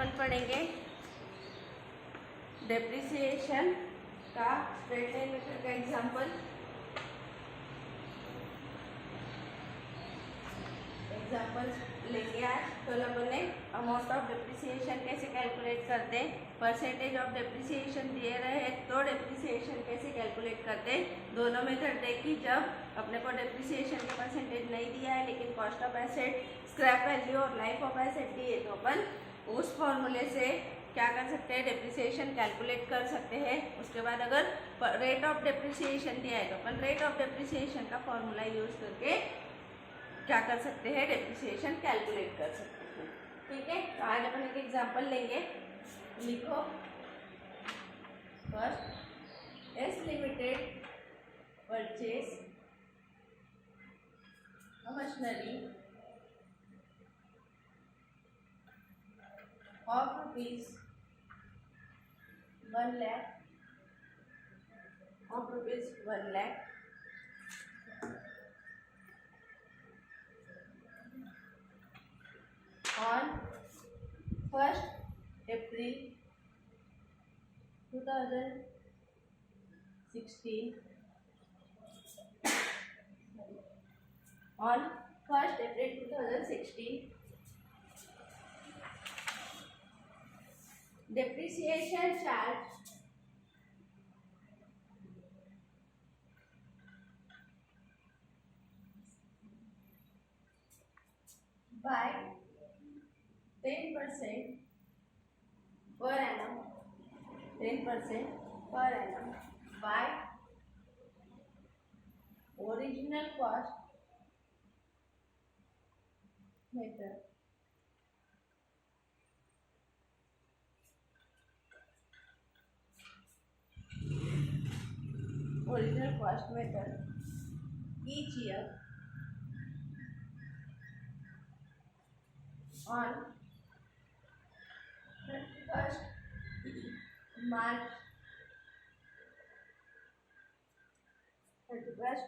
अपन पढ़ेंगे डेप्रिसिएशन का straight line method का एग्जांपल लेंगे आज। तो अपन ने अमाउंट ऑफ डेप्रिसिएशन कैसे कैलकुलेट करते हैं, परसेंटेज ऑफ डेप्रिसिएशन दिए रहे तो डेप्रिसिएशन कैसे कैलकुलेट करते हैं, दोनों मेथड देखी। जब अपने को डेप्रिसिएशन का परसेंटेज नहीं दिया है लेकिन cost of asset, scrap value और लाइफ ऑफ एसेट दिए, तो अपन उस फॉर्मूले से क्या कर सकते हैं, डेप्रिसिएशन कैलकुलेट कर सकते हैं। उसके बाद अगर रेट ऑफ डेप्रिसिएशन दिया है तो अपन रेट ऑफ डेप्रिसिएशन का फॉर्मूला यूज करके क्या कर सकते हैं, डेप्रिसिएशन कैलकुलेट कर सकते हैं। ठीक है, तो आज अपन एक एग्जांपल लेंगे। लिखो, first S limited purchase machinery of rupees 1 lakh of rupees 1 lakh on 1st April 2016 on 1st April 2016 depreciation charge by 10% per annum, 10% per annum by original cost method. Original cost method each year on 31st March 31st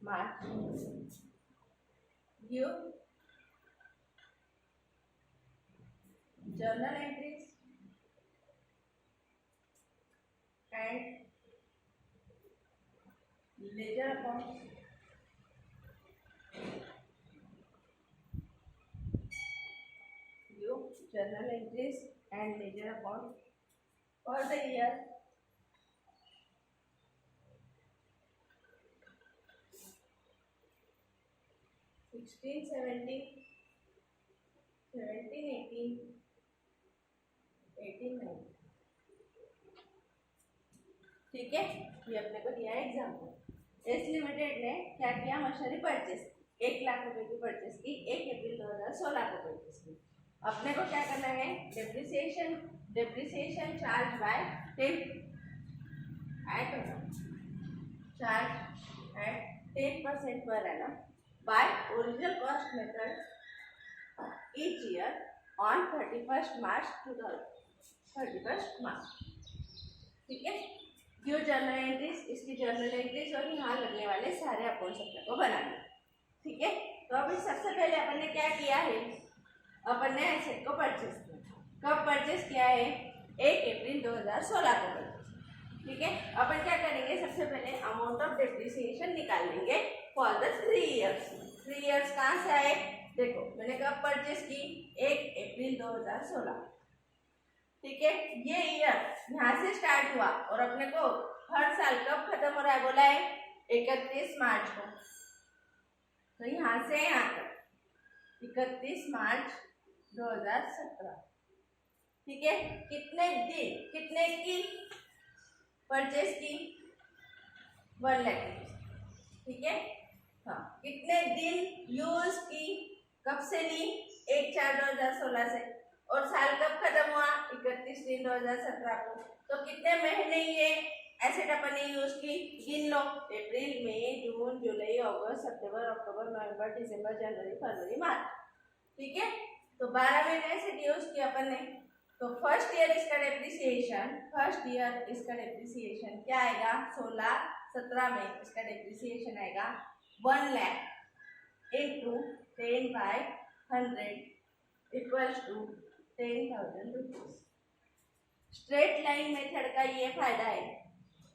March give journal entries and ledger accounts journal entries and ledger account for the year 16, 17, 18, 19। ठीक है, ये अपने को दिया है example. S limited ने क्या किया, मशीनरी परचेस 1 लाख रुपए की परचेस की 1 अप्रैल 2016 को परचेस की। अपने को क्या करना है, depreciation charge by 10% per annum by original cost method each year on 31st March 31st March। ठीक है, जो जर्नल एंट्रीज, इसकी जर्नल एंट्रीज और यहाँ लगने वाले सारे अकाउंट्स अपने को बनाने। ठीक है, तो अभी सबसे पहले अपन ने क्या किया है, अपन ने एसेट को परचेस किया। कब परचेस किया है, 1 अप्रैल 2016 को परचेस। ठीक है, अपन क्या करेंगे, सबसे पहले अमाउंट ऑफ डेप्रिसिएशन निकाल लेंगे फॉर द 3 इयर्स। 3 इयर्स कहाँ से आए, देखो मैंने कब परचेस की, 1 अप्रैल 2016। ठीक है, ये ईयर यहाँ से स्टार्ट हुआ और अपने को हर साल कब खत्म हो रहा है, बोला है 31 मार्च को। तो यहाँ से यहाँ तक 31 मार्च 2017। ठीक है, कितने दिन, कितने की परचेस की, 1 लाख। ठीक है, हाँ, कितने दिन यूज की, कब से ली, 1/4/2016 से, और साल कब खत्म हुआ, 31/3/2017 को। तो कितने महीने ये एसेट अपन ने यूज की, गिन लो, अप्रैल, मई, जून, जुलाई, अगस्त, सितंबर, अक्टूबर, नवंबर, दिसंबर, जनवरी, फरवरी, मार्च। ठीक है, तो 12 महीने एसेट यूज किया अपन ने। तो फर्स्ट ईयर इसका डेप्रिसिएशन क्या आएगा, 16-17 में इसका डेप्रिसिएशन आएगा 1 lakh into 10/100 equals to 10,000 rupees. Straight line method का ये फायदा है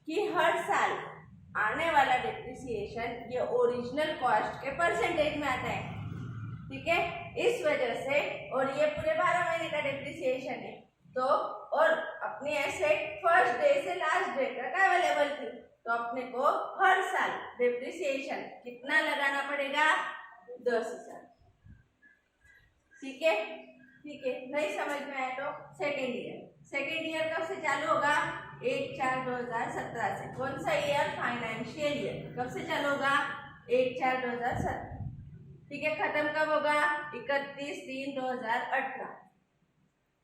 कि हर साल आने वाला डिप्रिसिएशन ये ओरिजिनल कॉस्ट के परसेंटेज में आता है, ठीक है। इस वजह से, और ये पूरे 12 महीने का डिप्रिसिएशन है, तो और अपनी एसेट फर्स्ट डे से लास्ट डे तक अवेलेबल थी, तो अपने को हर साल डिप्रिसिएशन कितना लगाना पड़ेगा? 10,000। ठीक है, ठीक है। नहीं समझ में आया तो सेकेंड ईयर कब से चालू होगा? 1/4/2017 से। कौन सा ईयर? Financial year. कब से चालू होगा? 1/4/2017। ठीक है। खत्म कब होगा? 31/3/2018।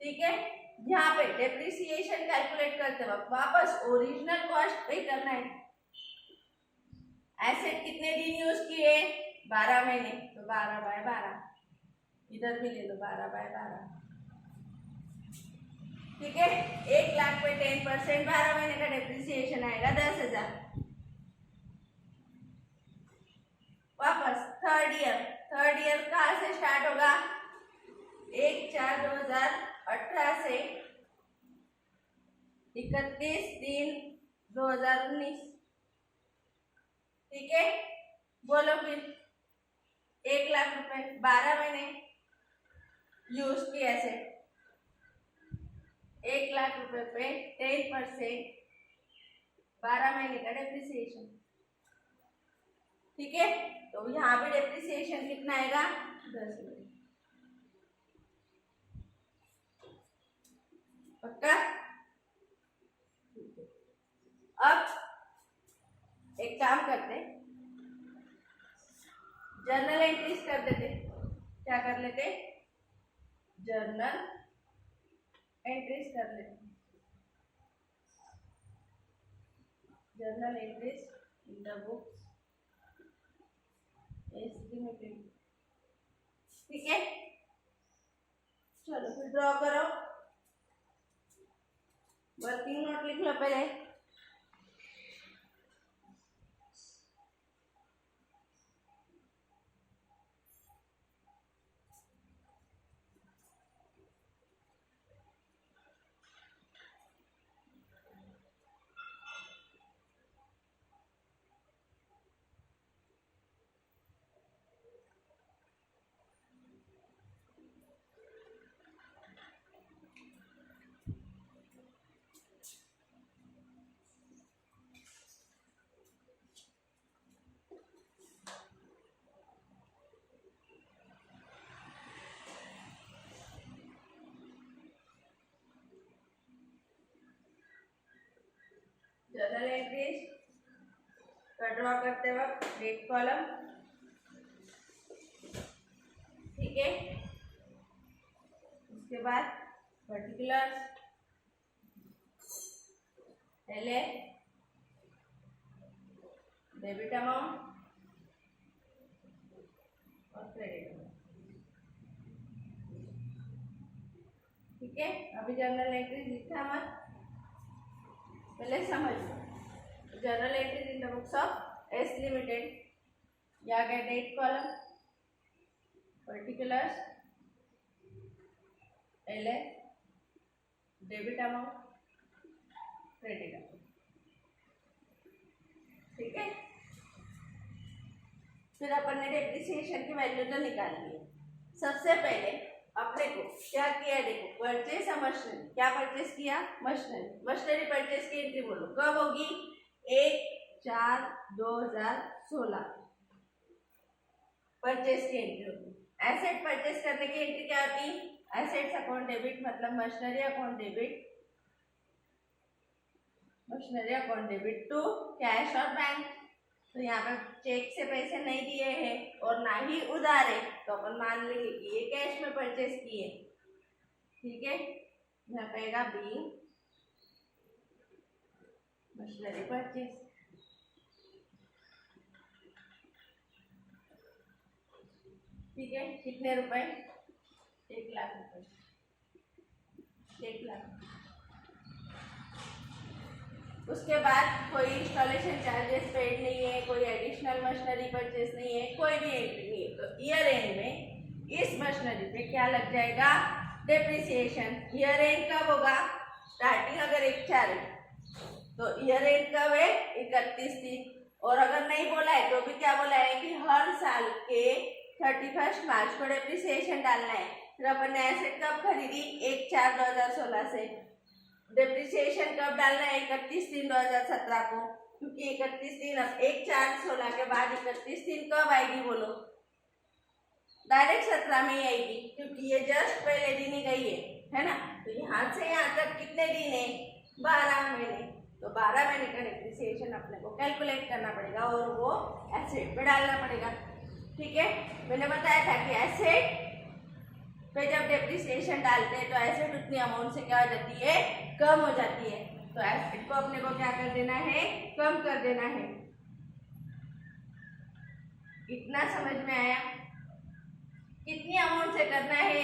ठीक है। यहाँ पे डेप्रिसिएशन कैलकुलेट करते वक्त वापस ओरिजिनल कॉस्ट पे करना है। एसेट कितने दिन यूज किए? 12 महीने, तो 12/12। इधर भी ले लो 12/12। ठीक है। 1 लाख पे 10%, 12 महीने का डेप्रिसिएशन आएगा 10,000। वापस थर्ड ईयर कहाँ से स्टार्ट होगा? 1/4/2018 से 31/3/2019। ठीक है। बोलो फिर 1 लाख रुपए 12 महीने यूज किया से 1 लाख रुपए पे 10% 12 महीने का डेप्रिसिएशन। ठीक है। तो यहाँ पे डेप्रिसिएशन कितना आएगा? 10,000। पक्का? अब एक काम करते, जर्नल एंट्रीज कर देते। क्या कर लेते? जर्नल एंट्रीज कर लेते। Journal entries in the books estimated. ठीक है। चलो फिर ड्रॉ करो। वर्किंग नोट लिख लो पहले। जर्नल एंट्रीज का ड्रॉ करते वक्त डेट कॉलम। ठीक है। उसके बाद पर्टिकुलर्स, पहले डेबिट अमाउंट और क्रेडिट अमाउंट। ठीक है। अभी जर्नल एंट्रीज लिखा मत, पहले समझ लो। Journal entries in the books of S limited. या गया डेट कॉलम, पर्टिकुलर्स, पहले डेबिट अमाउंट, क्रेडिट अमाउंट। ठीक है। फिर अपन ने डेप्रिसिएशन की वैल्यू तो निकाल ली। सबसे पहले अपने को क्या किया? देखो, परचेस मशीनरी। क्या परचेस किया? मशीनरी। मशीनरी परचेस की एंट्री बोलो कब होगी? 1/4/2016 परचेस की एंट्री होगी। एसेट परचेस करने की एंट्री क्या होती? एसेट्स अकाउंट डेबिट, मतलब machinery account debit, machinery account debit to cash और बैंक। तो यहाँ पर चेक से पैसे नहीं दिए हैं और ना ही उधार है, तो अपन मान लेंगे कि ये कैश में परचेस किए। ठीक है। यहाँ पेगा बी मशीनरी परचेस। ठीक है। कितने रुपए? 1 लाख रुपए। 1 लाख। उसके बाद कोई इंस्टॉलेशन चार्जेस पेड नहीं है, कोई एडिशनल मशीनरी परचेस नहीं है, कोई भी एंट्री नहीं है। तो ईयर एंड में इस मशीनरी पे क्या लग जाएगा? डेप्रिसिएशन ईयर एंड कब होगा, स्टार्टिंग अगर 1/4 है तो ईयर एंड कब है 31/3, और अगर नहीं बोला है तो भी क्या बोला है कि हर साल के 31 मार्च को डेप्रिसिएशन डालना है। फिर अपन ने एसेट कब खरीदी 1/4/2016 से, डेप्रिसिएशन कब डालना है 31/3/2017 को, क्योंकि 31/3 अब 1/4/16 के बाद 31/3 कब आएगी बोलो, डायरेक्ट 17 में ही आएगी, क्योंकि ये जस्ट पहले दिन ही गई है ना। तो यहाँ से यहाँ तक कितने दिन है 12 महीने, तो 12 महीने का डेप्रिसिएशन अपने को कैलकुलेट करना पड़ेगा और वो एसेट पे डालना पड़ेगा। ठीक है, मैंने बताया था कि एसेट पे जब डेप्रिसिएशन डालते हैं तो एसेट उतनी अमाउंट से क्या हो जाती है, कम हो जाती है। तो एसेट को अपने को क्या कर देना है, कम कर देना है। इतना समझ में आया? कितनी अमाउंट से करना है,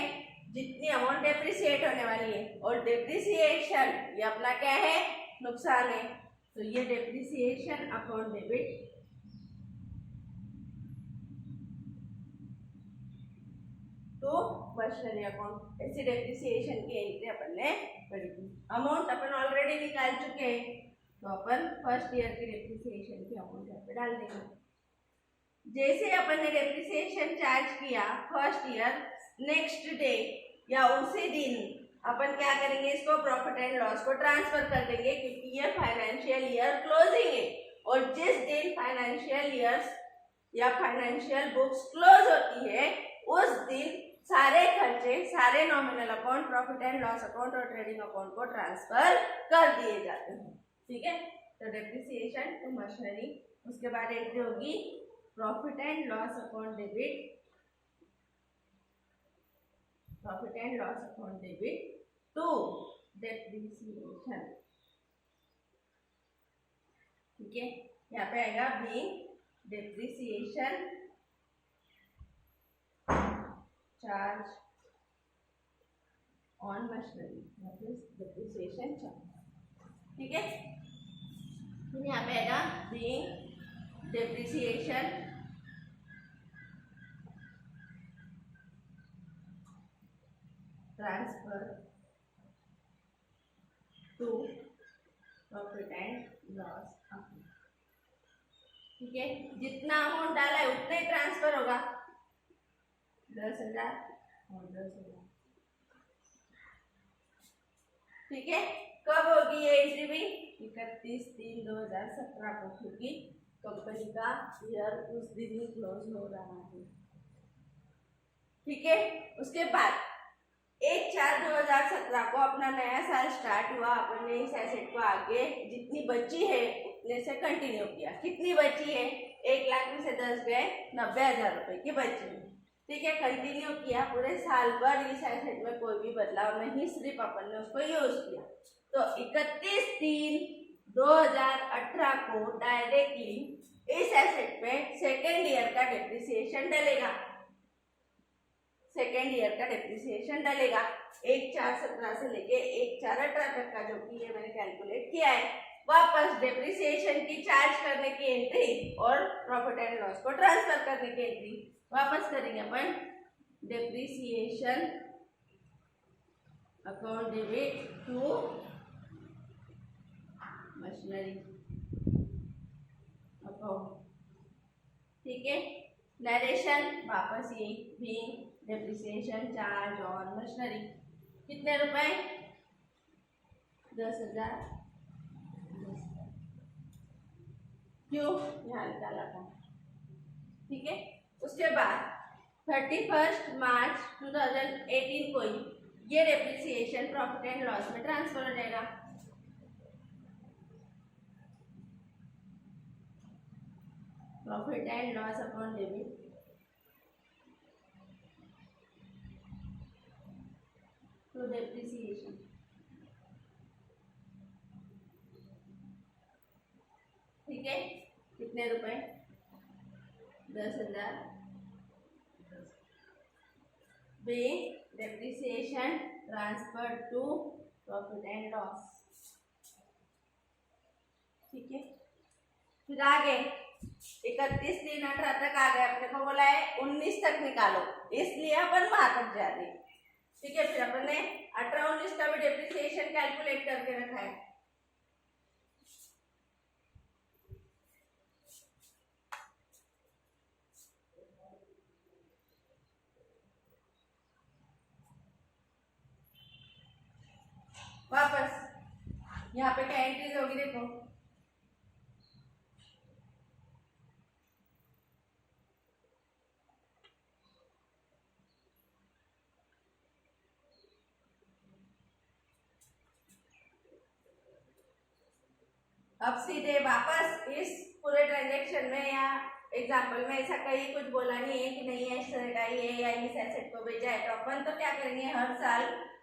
जितनी अमाउंट डेप्रिसिएट होने वाली है, और डेप्रिसिएशन ये अपना क्या है, नुकसान है। तो ये डेप्रिसिएशन अकाउंट डेबिट तो मशीनरी अकाउंट, ऐसी डेप्रिसिएशन की एंट्री अपन ने करी थी। अमाउंट अपन ऑलरेडी निकाल चुके हैं, तो अपन फर्स्ट ईयर की डेप्रिसिएशन की अमाउंट यहाँ पे डाल देंगे। जैसे अपन ने डेप्रिसिएशन चार्ज किया फर्स्ट ईयर, नेक्स्ट डे या उसी दिन अपन क्या करेंगे, इसको प्रॉफिट एंड लॉस को ट्रांसफर कर देंगे, क्योंकि ये फाइनेंशियल ईयर क्लोजिंग है, और जिस दिन फाइनेंशियल ईयर्स या फाइनेंशियल बुक्स क्लोज होती है उस दिन सारे खर्चे, सारे nominal account, profit and loss account और ट्रेडिंग अकाउंट को ट्रांसफर कर दिए जाते हैं। ठीक है, तो डेप्रिसिएशन टू मशीनरी, उसके बाद एंट्री होगी profit and loss account debit, profit and loss account debit to depreciation. ठीक है, यहाँ पे आएगा being depreciation charge on machinery, depreciation charge. ठीक है, फिर यहाँ पे आएगा being depreciation transfer to profit and loss account. ठीक है, जितना अमाउंट डाला है उतना ही ट्रांसफर होगा, 10,000 और 10,000। ठीक है, कब होगी ये एंट्री भी 31/3/2017 को, क्योंकि कंपनी का ईयर उस दिन ही क्लोज हो रहा है। ठीक है, उसके बाद 1/4/2017 को अपना नया साल स्टार्ट हुआ, अपन ने इस एसेट को आगे जितनी बची है उतने से कंटिन्यू किया। कितनी बची है, 1 लाख में से 10 गए, 90,000 रुपए की बची है। ठीक है, कंटिन्यू किया पूरे साल भर, इस एसेट में कोई भी बदलाव नहीं, सिर्फ अपन ने उसको यूज किया। तो 31/3/2018 को डायरेक्टली इस एसेट पे सेकेंड ईयर का डेप्रिसिएशन डलेगा, सेकेंड ईयर का डेप्रिसिएशन डलेगा 1/4/17 से लेके 1/4/18 तक का, जो कि ये मैंने कैलकुलेट किया है। वापस डेप्रिसिएशन की चार्ज करने की एंट्री और प्रॉफिट एंड लॉस को ट्रांसफर करने की एंट्री वापस करेंगे अपन। Depreciation account debit to machinery account. ठीक है, नरेशन वापस ये being depreciation charge on machinery, कितने रुपए, 10,000। क्यों, यहाँ निकाला था। ठीक है, उसके बाद 31 मार्च 2018 को ही ये डेप्रिसिएशन प्रॉफिट एंड लॉस में ट्रांसफर हो जाएगा। Profit and loss account debit to depreciation. ठीक है, कितने रुपए, 10,000 being depreciation transferred to profit and loss। ठीक है, फिर आगे 31/3/18 तक आ गए, अपने को बोला है 19 तक निकालो, इसलिए अपन वहां तक जा रहे हैं। ठीक है, फिर अपन ने 18-19 का भी डेप्रिसिएशन कैलकुलेट करके रखा है। वापस यहाँ पे क्या एंट्रीज होगी देखो, अब सीधे वापस इस पूरे ट्रांजेक्शन में या एग्जाम्पल में ऐसा कहीं कुछ बोला नहीं है कि नहीं एसेट आई है या इस एसेट को बेचा है, तो अपन तो क्या करेंगे, हर साल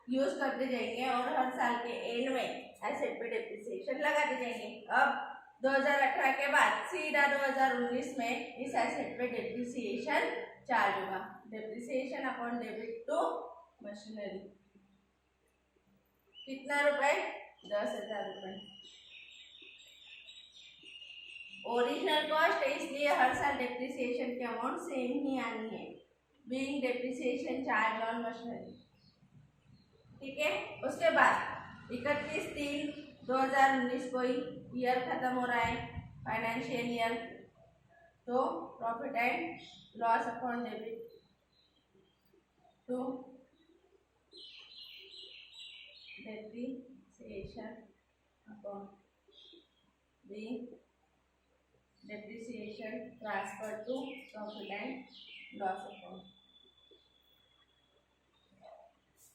यूज करते जाएंगे और हर साल के एंड में एसेट पे डेप्रिसिएशन लगाते जाएंगे। अब 2018 के बाद सीधा 2019 में इस एसेट पे डेप्रिसिएशन चार्ज होगा, depreciation upon debit to machinery. कितना रुपए, 10,000 रुपए। ओरिजिनल कॉस्ट है इसलिए हर साल डेप्रिसिएशन की अमाउंट सेम ही आनी है, being depreciation charge on machinery. ठीक है, उसके बाद 31/3/2019 को ईयर खत्म हो रहा है, फाइनेंशियल ईयर, तो profit and loss upon debit to depreciation upon being depreciation transfer to profit and loss account.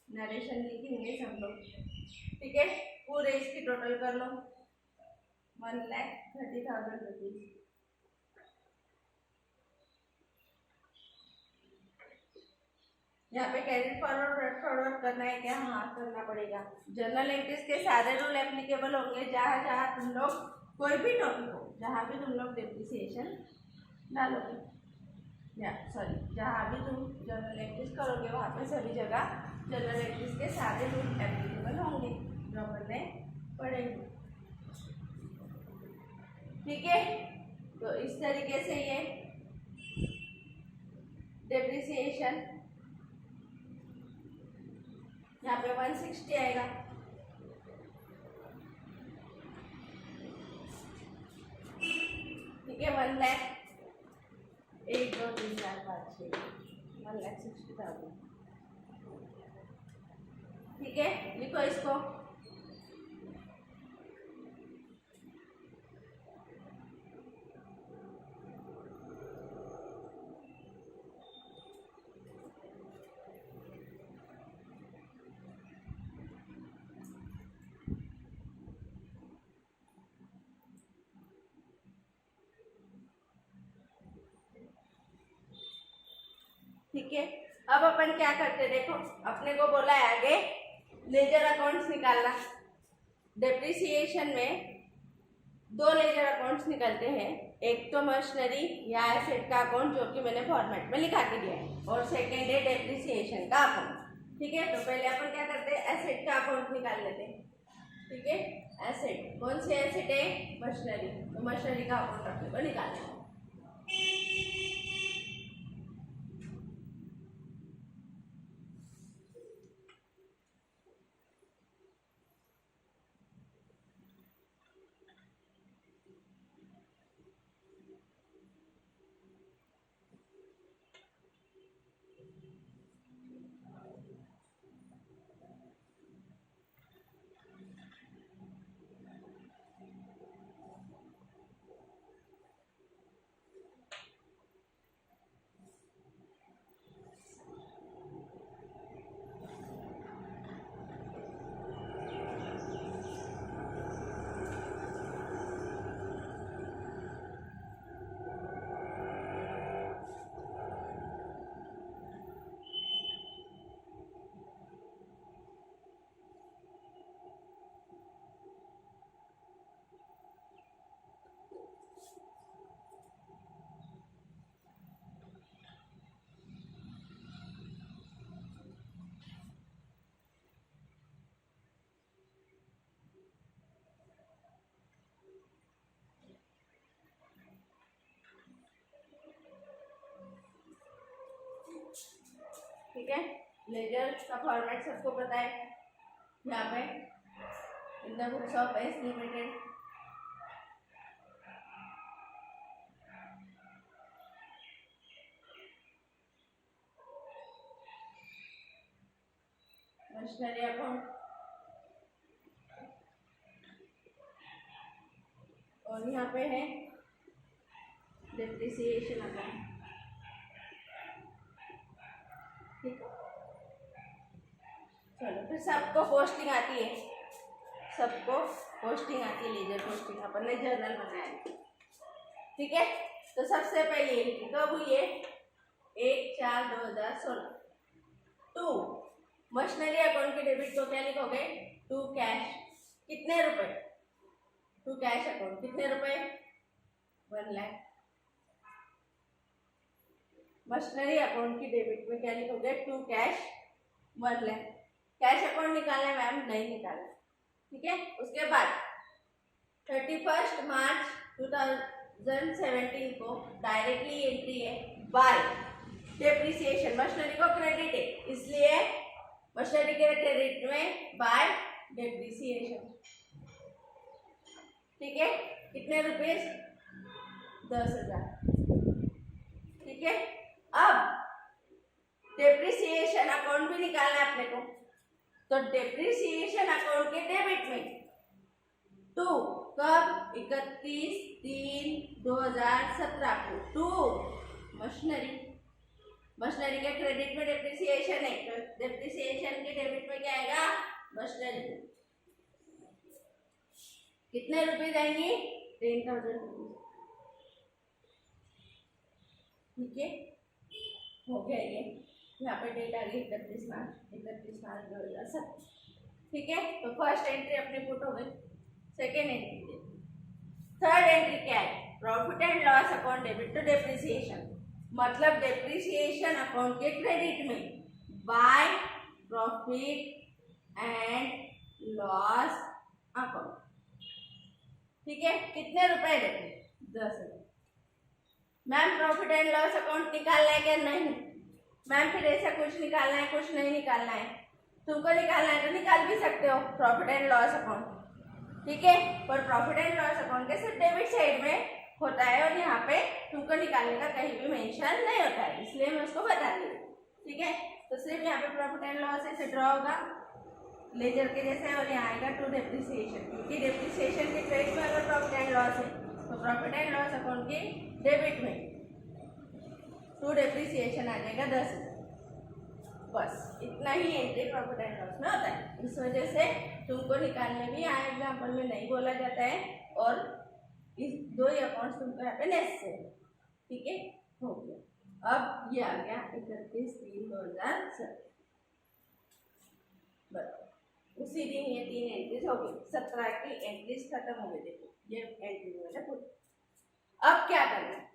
Narration लिखेंगे सब लोग। ठीक है, पूरे इसकी टोटल कर लो, 1,30,000 रुपीज। यहाँ पे कैरी फॉरवर्ड करना है क्या? हाँ, करना पड़ेगा। जर्नल एंट्रीज के सारे रूल एप्लीकेबल होंगे जहाँ जहाँ तुम लोग कोई भी टॉपिक हो, जहाँ भी तुम लोग डेप्रिसिएशन डालोगे, या सॉरी जहाँ भी तुम जर्नल एंट्रीज करोगे वहाँ पे सभी जगह जर्नल एंट्रीज के सारे रूल एप्लीकेबल होंगे जो अपन ने पढ़ेंगे। ठीक है, तो इस तरीके से ये डेप्रिसिएशन यहाँ पे 160 आएगा। ठीक है, 1 लाख 1 2 3 4 5 6 1,60,000। ठीक है, लिखो इसको। ठीक है, अब अपन क्या करते, देखो अपने को बोला है आगे लेजर अकाउंट्स निकालना। डेप्रिसिएशन में 2 लेजर अकाउंट्स निकलते हैं, एक तो मशीनरी या एसेट का अकाउंट जो कि मैंने फॉर्मेट में लिखा के दिया है, और सेकेंड है डेप्रिसिएशन का अकाउंट। ठीक है, तो पहले अपन क्या करते हैं, एसेट का अकाउंट निकाल लेते हैं। ठीक है, एसेट कौन सी एसेट है, मशीनरी, तो मशीनरी का अकाउंट अपने को निकालना है। ठीक है, लेजर का फॉर्मेट सबको पता है, यहाँ पे इन the books of S limited. Machinery account और यहाँ पे है डेप्रिसिएशन अकाउंट। ठीक है, चलो फिर सबको पोस्टिंग आती है, सबको पोस्टिंग आती है, लेजर पोस्टिंग अपन ने जर्नल बनाया। ठीक है, तो सबसे पहले कब हुई है? 1/4/2016। टू मशीनरी अकाउंट के डेबिट को क्या लिखोगे? To cash. कितने रुपए? टू कैश अकाउंट कितने रुपए? 1 लाख। मशीनरी अकाउंट की डेबिट में क्या लिखोगे? To cash 1 lakh. Cash account निकालना है मैम? नहीं निकालना। ठीक है, उसके बाद 31 मार्च 2017 को डायरेक्टली एंट्री है बाय डेप्रिसिएशन। मशीनरी को क्रेडिट है, इसलिए मशीनरी के क्रेडिट में बाय डेप्रिसिएशन। ठीक है, कितने रुपीस? 10,000। ठीक है, अब डेप्रिसिएशन अकाउंट भी निकालना है अपने को, तो डेप्रिसिएशन अकाउंट के डेबिट में टू कब? 31/3/2017 को टू मशीनरी के क्रेडिट में डेप्रिसिएशन है, तो डेप्रिसिएशन के डेबिट में क्या आएगा? मशीनरी। कितने रुपए जाएंगे? 10,000 रुपीज। ठीक है, हो गया ये। यहाँ पे डेट आ गई 31 मार्च 2017। ठीक है, तो फर्स्ट एंट्री अपनी पुट हो गई। सेकेंड एंट्री, थर्ड एंट्री क्या है? Profit and loss account debit to depreciation. मतलब डेप्रिसिएशन अकाउंट के क्रेडिट में by profit and loss account. ठीक है, कितने रुपए देते? 10,000। Ma'am profit and loss account निकालना है क्या? नहीं मैम, फिर ऐसा कुछ निकालना है, कुछ नहीं निकालना है। तुमको निकालना है तो निकाल भी सकते हो प्रॉफिट एंड लॉस अकाउंट। ठीक है, पर प्रॉफिट एंड लॉस अकाउंट के सिर्फ डेबिट साइड में होता है और यहाँ पे तुमको निकालने का कहीं भी मेंशन नहीं होता है, इसलिए मैं उसको बता रही हूँ। ठीक है, तो सिर्फ यहाँ पे प्रॉफिट एंड लॉस ऐसे ड्रॉ होगा लेजर के जैसे, और यहाँ आएगा टू डेप्रिसिएशन, क्योंकि डेप्रिसिएशन के क्रेडिट में अगर प्रॉफिट एंड लॉस है तो प्रॉफिट एंड लॉस अकाउंट के डेबिट में टू डेप्रिसिएशन आ जाएगा 10,000। बस इतना ही एंट्री प्रॉफिट एंड लॉस में होता है। इस वजह से तुमको निकालने भी यहाँ एग्जाम्पल में नहीं बोला जाता है, और इस दो ही अकाउंट्स तुमको यहाँ पे नेसेसरी। ठीक है, हो गया। अब ये आ गया 31/3/2017। बस उसी दिन ये 3 एंट्रीज हो गई। 17 की एंट्रीज खत्म हो गई। देखो ये एंट्री मैंने पूरी। अब क्या करना है?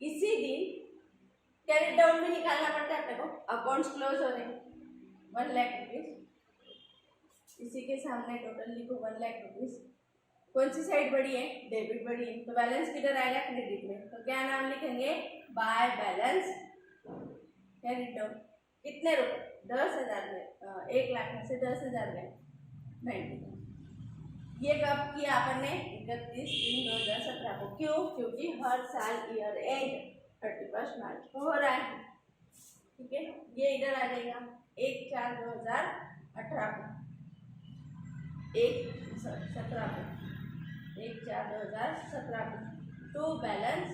इसी दिन कैरी डाउन भी निकालना पड़ता है अपने को। अकाउंट्स क्लोज हो रहे हैं, 1 लाख रुपीज। इसी के सामने टोटल लिखो 1 लाख रुपीज। कौन सी साइड बड़ी है? डेबिट बड़ी है, तो बैलेंस किधर आएगा? क्रेडिट में। तो क्या नाम लिखेंगे? By balance carry down. कितने रुपए? 10,000 में, 1 लाख में से 10,000 गए 90। ये कब किया अपन ने? 31/3/2017 को। क्यों? क्योंकि हर साल ईयर एंड 31 मार्च को हो रहा है। ठीक है, ये इधर आ जाएगा 1/4/2018 को, 1/17 को, 1/4/2017 को। To balance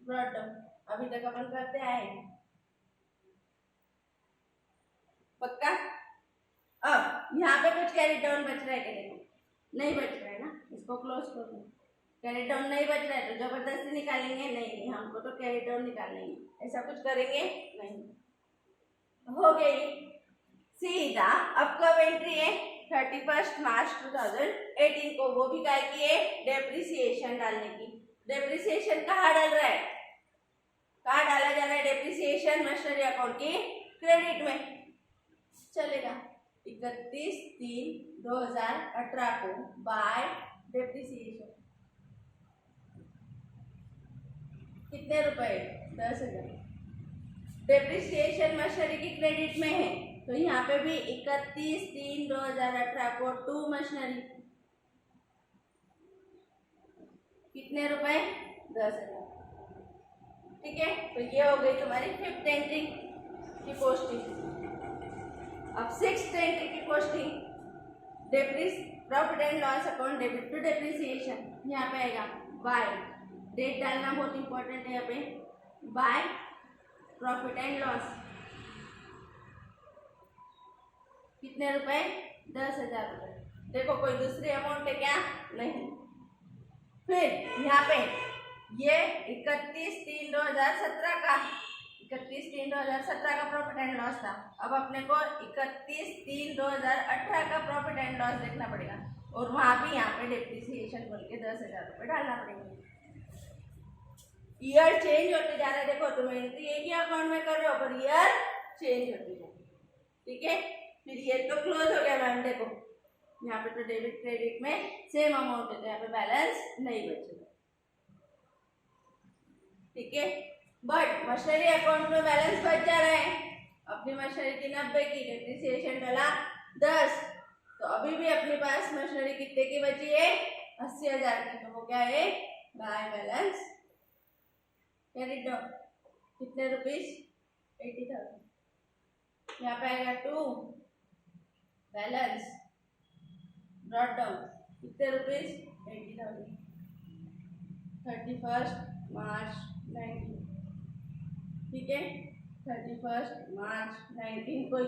brought down. अभी तक अपन करते आए हैं, पक्का? अब यहाँ पे कुछ कैरी डाउन बच रहा है क्या? देखो नहीं बच रहा है ना, इसको क्लोज कर दो। कैरी डाउन नहीं बच रहा है तो जबरदस्ती निकालेंगे? नहीं, हमको तो कैरी डाउन निकालना ही, ऐसा कुछ करेंगे नहीं। हो गई सीधा। अब कब एंट्री है? 31 मार्च 2018 को। वो भी क्या की है? डेप्रिसिएशन डालने की। डेप्रिसिएशन कहाँ डाल रहा है? कहाँ डाला जा रहा है डेप्रिसिएशन? मशीनरी अकाउंट की क्रेडिट में चलेगा। 31/3/2018 को बाय डेप्रिसिएशन। कितने रुपए? 10,000। डेप्रिसिएशन मशीनरी की क्रेडिट में है, तो यहाँ पे भी 31/3/2018 को टू मशीनरी कितने रुपए? 10,000। ठीक है, तो ये हो गई तुम्हारी 5th एंट्री की पोस्टिंग। अब 6th एंट्री की posting, profit and loss account debit to depreciation. यहाँ पे आएगा बाय, डेट डालना बहुत इंपॉर्टेंट है यहाँ पे, बाय प्रॉफिट एंड लॉस कितने रुपए? 10,000 रुपए। देखो कोई दूसरी अमाउंट है क्या? नहीं। फिर यहाँ पे ये 31/3/2017 का 31/3/2017 का प्रॉफिट एंड लॉस था। अब अपने को 31/3/2018 का प्रॉफिट एंड लॉस देखना पड़ेगा, और वहां भी यहाँ पे डेप्रिसिएशन बोल के 10,000 रुपये डालना पड़ेगा। ईयर चेंज होते जा रहा है, देखो तुम एंट्री एक ही अकाउंट में कर रहे हो पर ईयर चेंज होते जा रहा है। ठीक है, फिर ये तो क्लोज हो गया मैम। देखो यहाँ पे तो डेबिट क्रेडिट में सेम अमाउंट है, तो यहाँ पे बैलेंस नहीं बचेगा। ठीक है, बट मशीनरी अकाउंट में बैलेंस बच जा रहा है। अपनी मशीनरी की 90 की, डेप्रिसिएशन डाला 10, तो अभी भी अपने पास मशीनरी कितने की बची है? 80,000 की। तो वो क्या है? बाय बैलेंस कैरिड डाउन कितने रुपीस? 80,000। यहाँ पे आएगा 2 बैलेंस ब्रॉट डाउन कितने रुपीस? 80,000। 31 मार्च 19। ठीक है, 31 मार्च 19 को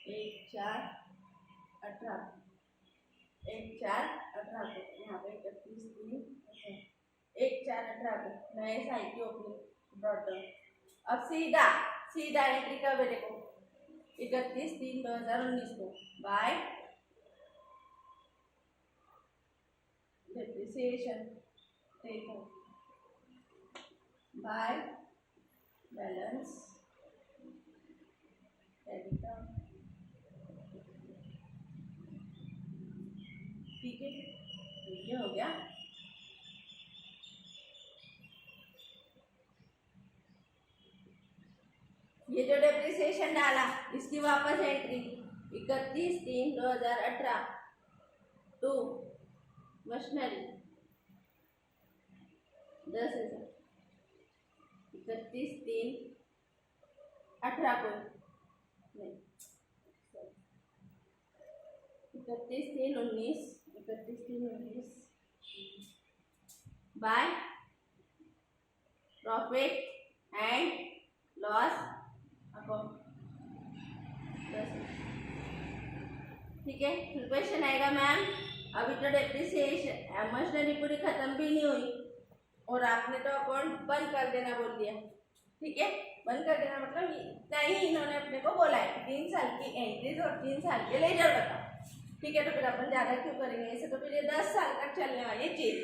1/4/18 1/4/18 को यहाँ पे 1/4/18 को नए साल की ओपनिंग ब्रॉट डाउन। अब सीधा एंट्री कब है? देखो 31/3/2019 को बाय डेप्रिसिएशन, देखो बाय बैलेंस कैरिड डाउन। ठीक है, ये हो गया। ये जो डेप्रिसिएशन डाला इसकी वापस एंट्री 31/3/2018 टू मशीनरी 10,000। 31/3/18 को नहीं, 31/3/19 bye profit and loss account. ठीक है, फिर क्वेश्चन आएगा मैम अभी तो डेप्रिसिएशन मशीनरी पूरी खत्म भी नहीं हुई और आपने तो अकाउंट बंद कर देना बोल दिया। ठीक है, बंद कर देना मतलब इतना ही इन्होंने अपने को बोला है 3 साल की एंट्रीज और 3 साल के लेजर बताओ। ठीक है, तो फिर अपन ज़्यादा क्यों करेंगे, ऐसे तो फिर ये 10 साल तक चलने वाली चीज़।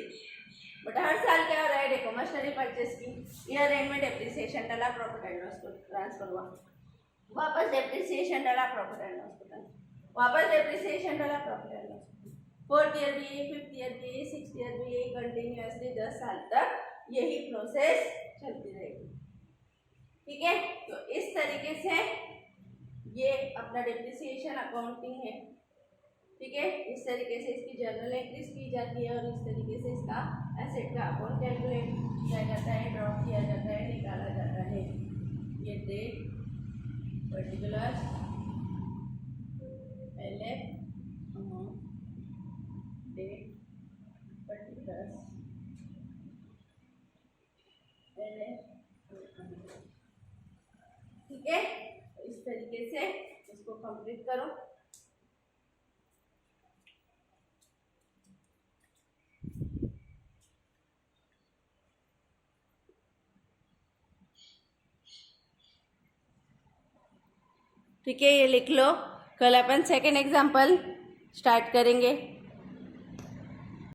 बट हर साल क्या हो रहा है? देखो मशीनरी परचेस की ईयर एंड में डेप्रिसिएशन डाला, प्रॉफिट एंड लॉस को ट्रांसफर हुआ, वापस डेप्रिसिएशन डाला, प्रॉफिट एंड लॉस को वापस डेप्रिसिएशन डाला, profit and loss. 4th year भी यही, 5th ईयर भी यही, 6th ईयर भी यही, कंटिन्यूअसली 10 साल तक यही प्रोसेस चलती रहेगी। ठीक है, तो इस तरीके से ये अपना डेप्रिसिएशन अकाउंटिंग है। ठीक है, इस तरीके से इसकी जर्नल एंट्रीज की जाती है और इस तरीके से इसका एसेट का अकाउंट कैलकुलेट किया जाता है, ड्रॉ किया जाता है, निकाला जाता है। ये डेट पर्टिकुलर पहले अमाउंट डेट पर्टिकुलर पहले। ठीक है, इस तरीके से इसको कंप्लीट करो। ठीक है, ये लिख लो। कल अपन सेकेंड एग्जाम्पल स्टार्ट करेंगे।